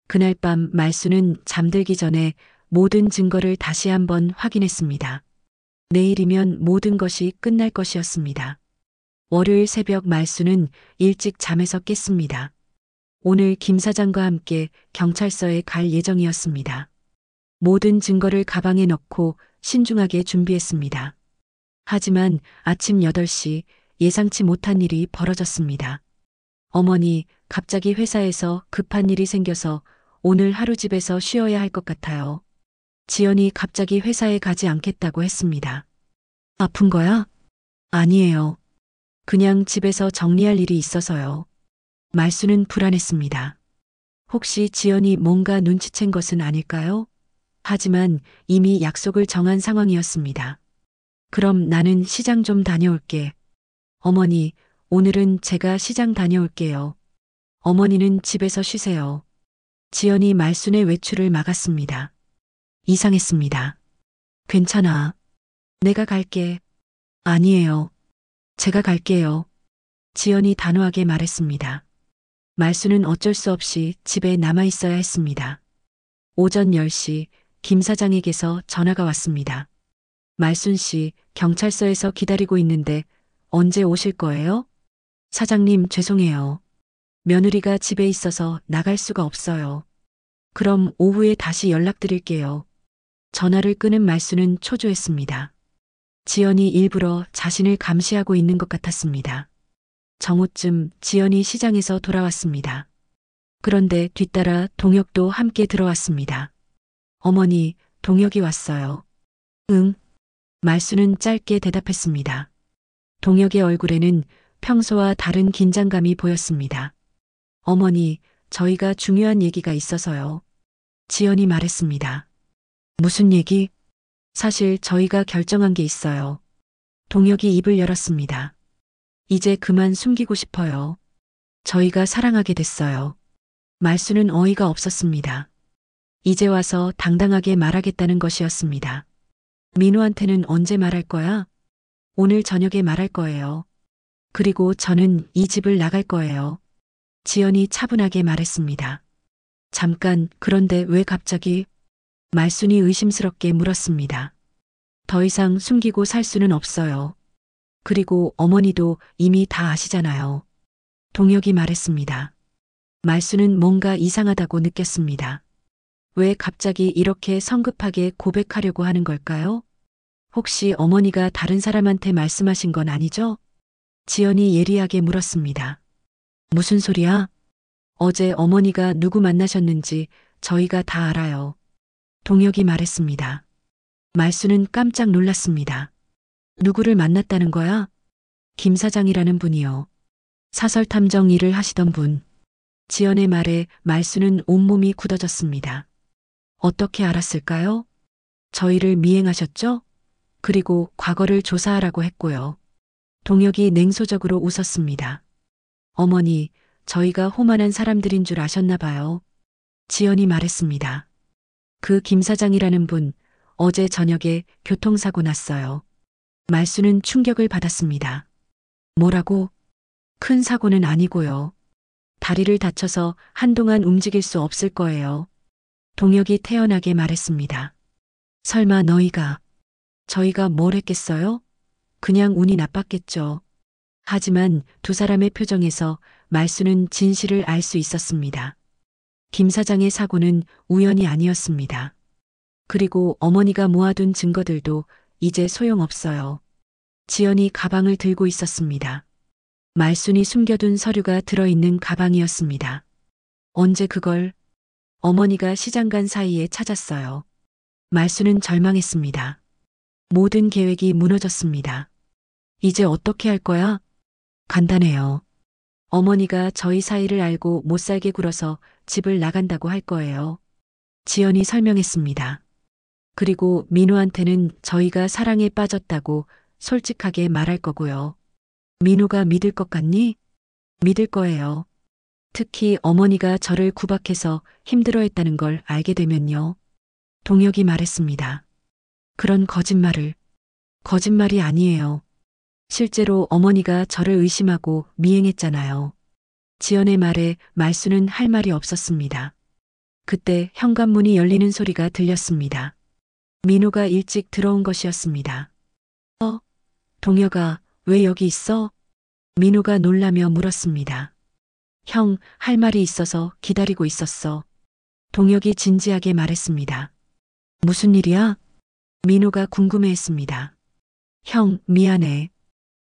Speaker 1: 그날 밤 말수는 잠들기 전에 모든 증거를 다시 한번 확인했습니다. 내일이면 모든 것이 끝날 것이었습니다. 월요일 새벽 말수는 일찍 잠에서 깼습니다. 오늘 김 사장과 함께 경찰서에 갈 예정이었습니다. 모든 증거를 가방에 넣고 신중하게 준비했습니다. 하지만 아침 8시 예상치 못한 일이 벌어졌습니다. 어머니, 갑자기 회사에서 급한 일이 생겨서 오늘 하루 집에서 쉬어야 할 것 같아요. 지연이 갑자기 회사에 가지 않겠다고 했습니다. 아픈 거야? 아니에요. 그냥 집에서 정리할 일이 있어서요. 말수는 불안했습니다. 혹시 지연이 뭔가 눈치챈 것은 아닐까요? 하지만 이미 약속을 정한 상황이었습니다. 그럼 나는 시장 좀 다녀올게. 어머니, 오늘은 제가 시장 다녀올게요. 어머니는 집에서 쉬세요. 지연이 말순의 외출을 막았습니다. 이상했습니다. 괜찮아. 내가 갈게. 아니에요. 제가 갈게요. 지연이 단호하게 말했습니다. 말수는 어쩔 수 없이 집에 남아 있어야 했습니다. 오전 10시 김 사장에게서 전화가 왔습니다. 말순 씨, 경찰서에서 기다리고 있는데 언제 오실 거예요? 사장님, 죄송해요. 며느리가 집에 있어서 나갈 수가 없어요. 그럼 오후에 다시 연락드릴게요. 전화를 끄는 말수는 초조했습니다. 지연이 일부러 자신을 감시하고 있는 것 같았습니다. 정오쯤 지연이 시장에서 돌아왔습니다. 그런데 뒤따라 동혁도 함께 들어왔습니다. 어머니, 동혁이 왔어요. 응. 말수는 짧게 대답했습니다. 동혁의 얼굴에는 평소와 다른 긴장감이 보였습니다. 어머니, 저희가 중요한 얘기가 있어서요. 지연이 말했습니다. 무슨 얘기? 사실 저희가 결정한 게 있어요. 동혁이 입을 열었습니다. 이제 그만 숨기고 싶어요. 저희가 사랑하게 됐어요. 말수는 어이가 없었습니다. 이제 와서 당당하게 말하겠다는 것이었습니다. 민호한테는 언제 말할 거야? 오늘 저녁에 말할 거예요. 그리고 저는 이 집을 나갈 거예요. 지연이 차분하게 말했습니다. 잠깐, 그런데 왜 갑자기? 말순이 의심스럽게 물었습니다. 더 이상 숨기고 살 수는 없어요. 그리고 어머니도 이미 다 아시잖아요. 동혁이 말했습니다. 말수는 뭔가 이상하다고 느꼈습니다. 왜 갑자기 이렇게 성급하게 고백하려고 하는 걸까요? 혹시 어머니가 다른 사람한테 말씀하신 건 아니죠? 지연이 예리하게 물었습니다. 무슨 소리야? 어제 어머니가 누구 만나셨는지 저희가 다 알아요. 동혁이 말했습니다. 말수는 깜짝 놀랐습니다. 누구를 만났다는 거야? 김 사장이라는 분이요. 사설탐정 일을 하시던 분. 지연의 말에 말수는 온몸이 굳어졌습니다. 어떻게 알았을까요? 저희를 미행하셨죠? 그리고 과거를 조사하라고 했고요. 동혁이 냉소적으로 웃었습니다. 어머니, 저희가 호만한 사람들인 줄 아셨나 봐요. 지연이 말했습니다. 그 김 사장이라는 분, 어제 저녁에 교통사고 났어요. 말수는 충격을 받았습니다. 뭐라고? 큰 사고는 아니고요. 다리를 다쳐서 한동안 움직일 수 없을 거예요. 동혁이 태연하게 말했습니다. 설마 너희가, 저희가 뭘 했겠어요? 그냥 운이 나빴겠죠. 하지만 두 사람의 표정에서 말수는 진실을 알 수 있었습니다. 김 사장의 사고는 우연이 아니었습니다. 그리고 어머니가 모아둔 증거들도 이제 소용없어요. 지연이 가방을 들고 있었습니다. 말순이 숨겨둔 서류가 들어있는 가방이었습니다. 언제 그걸? 어머니가 시장 간 사이에 찾았어요. 말순은 절망했습니다. 모든 계획이 무너졌습니다. 이제 어떻게 할 거야? 간단해요. 어머니가 저희 사이를 알고 못 살게 굴어서 집을 나간다고 할 거예요. 지연이 설명했습니다. 그리고 민호한테는 저희가 사랑에 빠졌다고 솔직하게 말할 거고요. 민호가 믿을 것 같니? 믿을 거예요. 특히 어머니가 저를 구박해서 힘들어했다는 걸 알게 되면요. 동혁이 말했습니다. 그런 거짓말을. 거짓말이 아니에요. 실제로 어머니가 저를 의심하고 미행했잖아요. 지연의 말에 말수는 할 말이 없었습니다. 그때 현관문이 열리는 소리가 들렸습니다. 민호가 일찍 들어온 것이었습니다. 동혁아, 왜 여기 있어? 민호가 놀라며 물었습니다. 형, 할 말이 있어서 기다리고 있었어. 동혁이 진지하게 말했습니다. 무슨 일이야? 민호가 궁금해했습니다. 형, 미안해.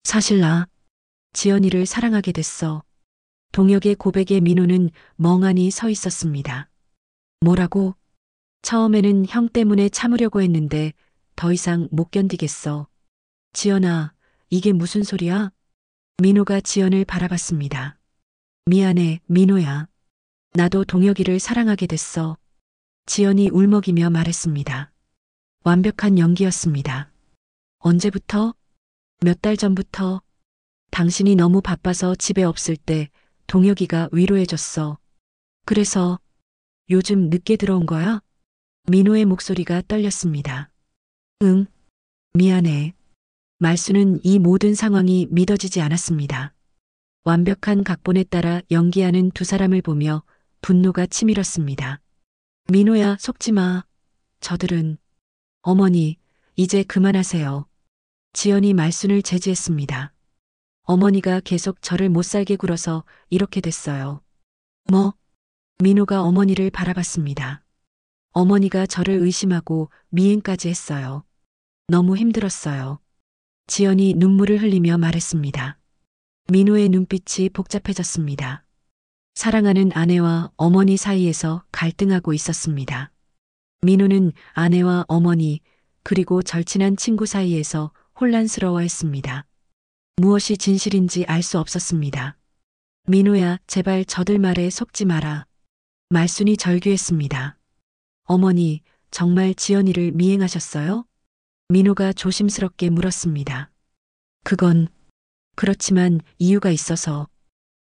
Speaker 1: 사실 나 지연이를 사랑하게 됐어. 동혁의 고백에 민호는 멍하니 서 있었습니다. 뭐라고? 처음에는 형 때문에 참으려고 했는데 더 이상 못 견디겠어. 지연아, 이게 무슨 소리야? 민호가 지연을 바라봤습니다. 미안해, 민호야. 나도 동혁이를 사랑하게 됐어. 지연이 울먹이며 말했습니다. 완벽한 연기였습니다. 언제부터? 몇 달 전부터. 당신이 너무 바빠서 집에 없을 때 동혁이가 위로해줬어. 그래서 요즘 늦게 들어온 거야? 민호의 목소리가 떨렸습니다. 응, 미안해. 말수는 이 모든 상황이 믿어지지 않았습니다. 완벽한 각본에 따라 연기하는 두 사람을 보며 분노가 치밀었습니다. 민호야, 속지 마. 저들은. 어머니, 이제 그만하세요. 지연이 말순을 제지했습니다. 어머니가 계속 저를 못 살게 굴어서 이렇게 됐어요. 뭐? 민호가 어머니를 바라봤습니다. 어머니가 저를 의심하고 미행까지 했어요. 너무 힘들었어요. 지연이 눈물을 흘리며 말했습니다. 민호의 눈빛이 복잡해졌습니다. 사랑하는 아내와 어머니 사이에서 갈등하고 있었습니다. 민호는 아내와 어머니 그리고 절친한 친구 사이에서 혼란스러워했습니다. 무엇이 진실인지 알 수 없었습니다. 민호야, 제발 저들 말에 속지 마라. 말순이 절규했습니다. 어머니, 정말 지연이를 미행하셨어요? 민호가 조심스럽게 물었습니다. 그건 그렇지만 이유가 있어서.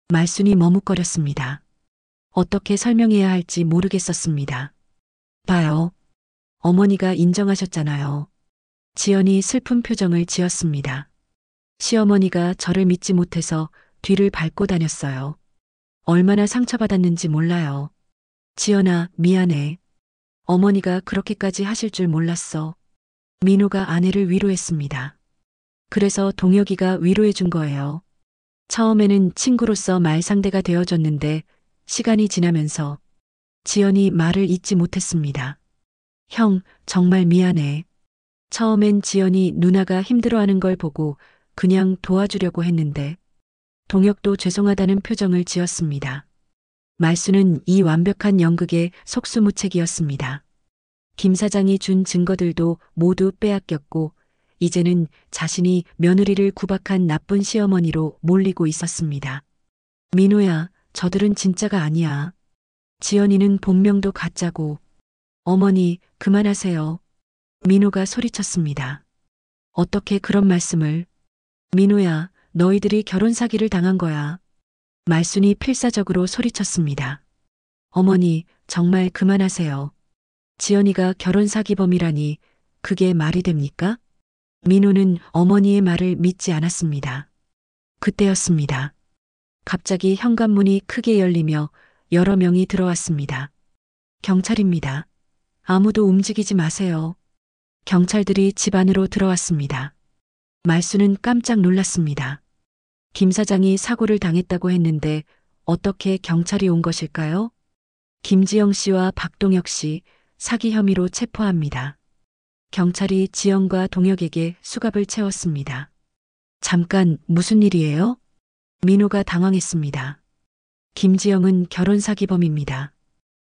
Speaker 1: 말순이 머뭇거렸습니다. 어떻게 설명해야 할지 모르겠었습니다. 봐요. 어머니가 인정하셨잖아요. 지연이 슬픈 표정을 지었습니다. 시어머니가 저를 믿지 못해서 뒤를 밟고 다녔어요. 얼마나 상처받았는지 몰라요. 지연아, 미안해. 어머니가 그렇게까지 하실 줄 몰랐어. 민호가 아내를 위로했습니다. 그래서 동혁이가 위로해 준 거예요. 처음에는 친구로서 말상대가 되어줬는데 시간이 지나면서 지연이 말을 잇지 못했습니다. 형, 정말 미안해. 처음엔 지연이 누나가 힘들어하는 걸 보고 그냥 도와주려고 했는데 동혁도 죄송하다는 표정을 지었습니다. 말수는 이 완벽한 연극의 속수무책이었습니다. 김 사장이 준 증거들도 모두 빼앗겼고 이제는 자신이 며느리를 구박한 나쁜 시어머니로 몰리고 있었습니다. 민호야, 저들은 진짜가 아니야. 지연이는 본명도 가짜고. 어머니, 그만하세요. 민호가 소리쳤습니다. 어떻게 그런 말씀을. 민호야, 너희들이 결혼 사기를 당한 거야. 말순이 필사적으로 소리쳤습니다. 어머니, 정말 그만하세요. 지연이가 결혼 사기범이라니 그게 말이 됩니까? 민호는 어머니의 말을 믿지 않았습니다. 그때였습니다. 갑자기 현관문이 크게 열리며 여러 명이 들어왔습니다. 경찰입니다. 아무도 움직이지 마세요. 경찰들이 집 안으로 들어왔습니다. 말수는 깜짝 놀랐습니다. 김 사장이 사고를 당했다고 했는데 어떻게 경찰이 온 것일까요? 김지영 씨와 박동혁 씨 사기 혐의로 체포합니다. 경찰이 지영과 동혁에게 수갑을 채웠습니다. 잠깐, 무슨 일이에요? 민호가 당황했습니다. 김지영은 결혼 사기범입니다.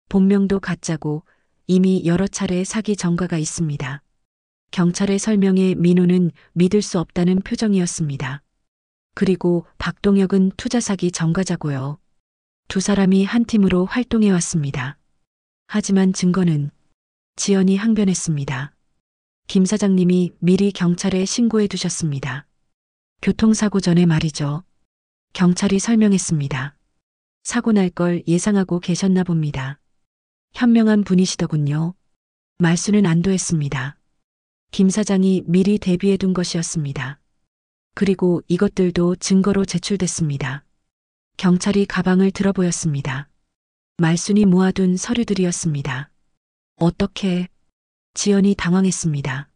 Speaker 1: 본명도 가짜고 이미 여러 차례 사기 전과가 있습니다. 경찰의 설명에 민호는 믿을 수 없다는 표정이었습니다. 그리고 박동혁은 투자 사기 전과자고요. 두 사람이 한 팀으로 활동해 왔습니다. 하지만 증거는 지연이 항변했습니다. 김 사장님이 미리 경찰에 신고해 두셨습니다. 교통사고 전에 말이죠. 경찰이 설명했습니다. 사고 날 걸 예상하고 계셨나 봅니다. 현명한 분이시더군요. 말수는 안도했습니다. 김 사장이 미리 대비해 둔 것이었습니다. 그리고 이것들도 증거로 제출됐습니다. 경찰이 가방을 들어보였습니다. 말순이 모아둔 서류들이었습니다. 어떻게? 지연이 당황했습니다.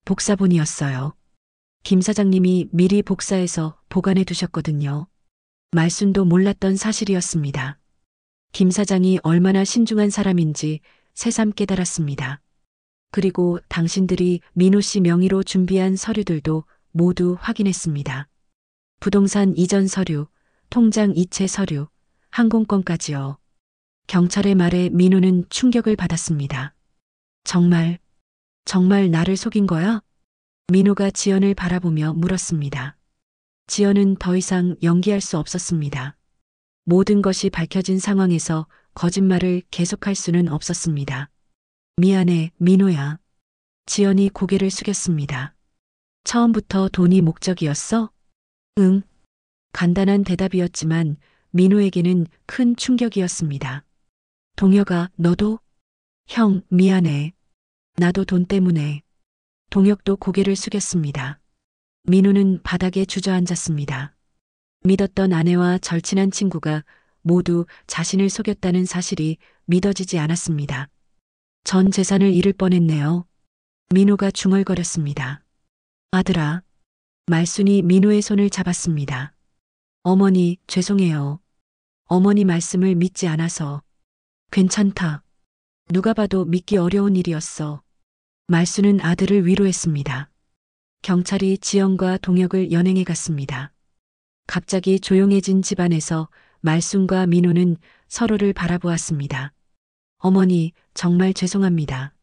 Speaker 1: 복사본이었어요. 김 사장님이 미리 복사해서 보관해 두셨거든요. 말순도 몰랐던 사실이었습니다. 김 사장이 얼마나 신중한 사람인지 새삼 깨달았습니다. 그리고 당신들이 민호 씨 명의로 준비한 서류들도 모두 확인했습니다. 부동산 이전 서류, 통장 이체 서류, 항공권까지요. 경찰의 말에 민호는 충격을 받았습니다. 정말 나를 속인 거야? 민호가 지연을 바라보며 물었습니다. 지연은 더 이상 연기할 수 없었습니다. 모든 것이 밝혀진 상황에서 거짓말을 계속할 수는 없었습니다. 미안해, 민호야. 지연이 고개를 숙였습니다. 처음부터 돈이 목적이었어? 응. 간단한 대답이었지만 민호에게는 큰 충격이었습니다. 동혁아, 너도? 형, 미안해. 나도 돈 때문에. 동혁도 고개를 숙였습니다. 민호는 바닥에 주저앉았습니다. 믿었던 아내와 절친한 친구가 모두 자신을 속였다는 사실이 믿어지지 않았습니다. 전 재산을 잃을 뻔했네요. 민호가 중얼거렸습니다. 아들아. 말순이 민호의 손을 잡았습니다. 어머니, 죄송해요. 어머니 말씀을 믿지 않아서. 괜찮다. 누가 봐도 믿기 어려운 일이었어. 말순은 아들을 위로했습니다. 경찰이 지영과 동혁을 연행해 갔습니다. 갑자기 조용해진 집안에서 말순과 민호는 서로를 바라보았습니다. 어머니, 정말 죄송합니다.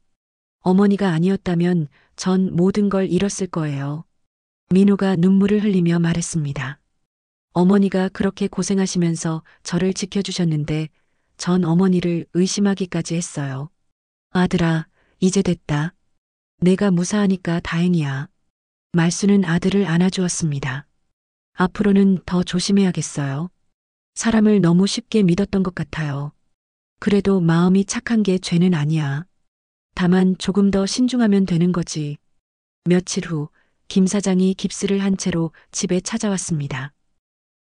Speaker 1: 어머니가 아니었다면 전 모든 걸 잃었을 거예요. 민호가 눈물을 흘리며 말했습니다. 어머니가 그렇게 고생하시면서 저를 지켜주셨는데 전 어머니를 의심하기까지 했어요. 아들아, 이제 됐다. 내가 무사하니까 다행이야. 말수는 아들을 안아주었습니다. 앞으로는 더 조심해야겠어요. 사람을 너무 쉽게 믿었던 것 같아요. 그래도 마음이 착한 게 죄는 아니야. 다만 조금 더 신중하면 되는 거지. 며칠 후, 김 사장이 깁스를 한 채로 집에 찾아왔습니다.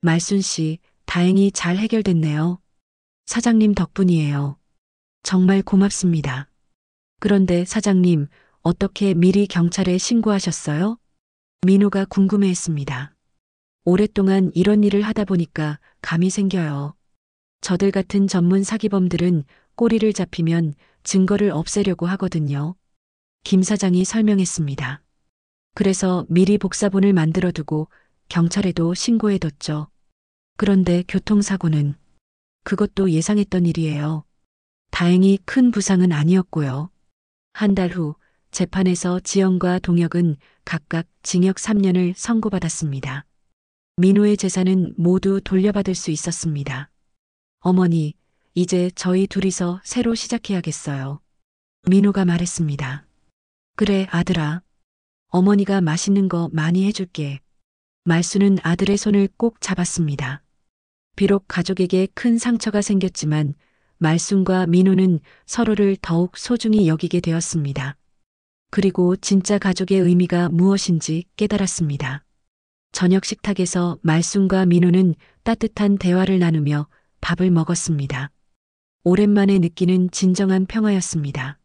Speaker 1: 말순 씨, 다행히 잘 해결됐네요. 사장님 덕분이에요. 정말 고맙습니다. 그런데 사장님, 어떻게 미리 경찰에 신고하셨어요? 민호가 궁금해했습니다. 오랫동안 이런 일을 하다 보니까 감이 생겨요. 저들 같은 전문 사기범들은 꼬리를 잡히면 증거를 없애려고 하거든요. 김 사장이 설명했습니다. 그래서 미리 복사본을 만들어두고 경찰에도 신고해뒀죠. 그런데 교통사고는 그것도 예상했던 일이에요. 다행히 큰 부상은 아니었고요. 한 달 후 재판에서 지영과 동혁은 각각 징역 3년을 선고받았습니다. 민호의 재산은 모두 돌려받을 수 있었습니다. 어머니, 이제 저희 둘이서 새로 시작해야겠어요. 민호가 말했습니다. 그래, 아들아. 어머니가 맛있는 거 많이 해줄게. 말수는 아들의 손을 꼭 잡았습니다. 비록 가족에게 큰 상처가 생겼지만 말순과 민호는 서로를 더욱 소중히 여기게 되었습니다. 그리고 진짜 가족의 의미가 무엇인지 깨달았습니다. 저녁 식탁에서 말순과 민호는 따뜻한 대화를 나누며 밥을 먹었습니다. 오랜만에 느끼는 진정한 평화였습니다.